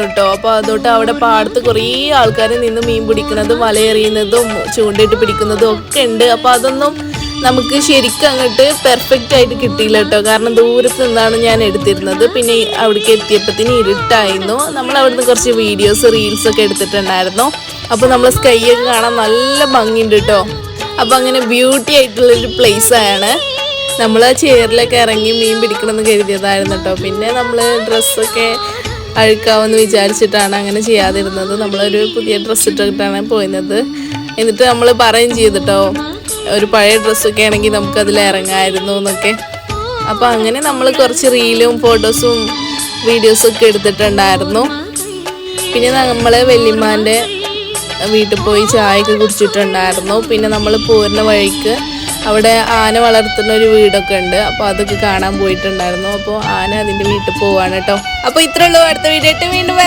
കേട്ടോ. അപ്പോൾ അതുകൊണ്ട് അവിടെ പാടത്ത് കുറേ ആൾക്കാർ നിന്ന് മീൻ പിടിക്കുന്നതും വലയെറിയുന്നതും ചൂണ്ടയിട്ട് പിടിക്കുന്നതും ഒക്കെ ഉണ്ട്. അപ്പോൾ അതൊന്നും നമുക്ക് ശരിക്കും അങ്ങോട്ട് പെർഫെക്റ്റ് ആയിട്ട് കിട്ടിയില്ല കേട്ടോ. കാരണം ദൂരത്ത് നിന്നാണ് ഞാൻ എടുത്തിരുന്നത്. പിന്നെ അവിടേക്ക് എത്തിയപ്പോഴത്തേന് ഇരുട്ടായിരുന്നു. നമ്മൾ അവിടുന്ന് കുറച്ച് വീഡിയോസ് റീൽസൊക്കെ എടുത്തിട്ടുണ്ടായിരുന്നു. അപ്പോൾ നമ്മൾ സ്കൈയൊക്കെ കാണാൻ നല്ല ഭംഗിയുണ്ട് കേട്ടോ. അപ്പോൾ അങ്ങനെ ബ്യൂട്ടി ആയിട്ടുള്ളൊരു പ്ലേസാണ്. നമ്മൾ ആ ചെയറിലൊക്കെ ഇറങ്ങി മീൻ പിടിക്കണമെന്ന് കരുതിയതായിരുന്നു കേട്ടോ. പിന്നെ നമ്മൾ ഡ്രസ്സൊക്കെ അഴുക്കാവെന്ന് വിചാരിച്ചിട്ടാണ് അങ്ങനെ ചെയ്യാതിരുന്നത്. നമ്മളൊരു പുതിയ ഡ്രസ്സ് ഇട്ടിട്ടാണ് പോയിരുന്നത്. എന്നിട്ട് നമ്മൾ പറയുകയും ചെയ്തിട്ടോ, ഒരു പഴയ ഡ്രസ്സൊക്കെ ആണെങ്കിൽ നമുക്കതിൽ ഇറങ്ങാമായിരുന്നു എന്നൊക്കെ. അപ്പോൾ അങ്ങനെ നമ്മൾ കുറച്ച് റീലും ഫോട്ടോസും വീഡിയോസൊക്കെ എടുത്തിട്ടുണ്ടായിരുന്നു. പിന്നെ നമ്മൾ വല്യമ്മാൻ്റെ വീട്ടിൽ പോയി ചായയൊക്കെ കുടിച്ചിട്ടുണ്ടായിരുന്നു. പിന്നെ നമ്മൾ പോരുന്ന വഴിക്ക് അവിടെ ആന വളർത്തുന്ന ഒരു വീടൊക്കെ ഉണ്ട്. അപ്പോൾ അതൊക്കെ കാണാൻ പോയിട്ടുണ്ടായിരുന്നു. അപ്പോൾ ആന അതിൻ്റെ വീട്ടിൽ പോവാണ് കേട്ടോ. അപ്പോൾ ഇത്രയുള്ളൂ. അടുത്ത വീഡിയോ ആയിട്ട് വീണ്ടും വരാം.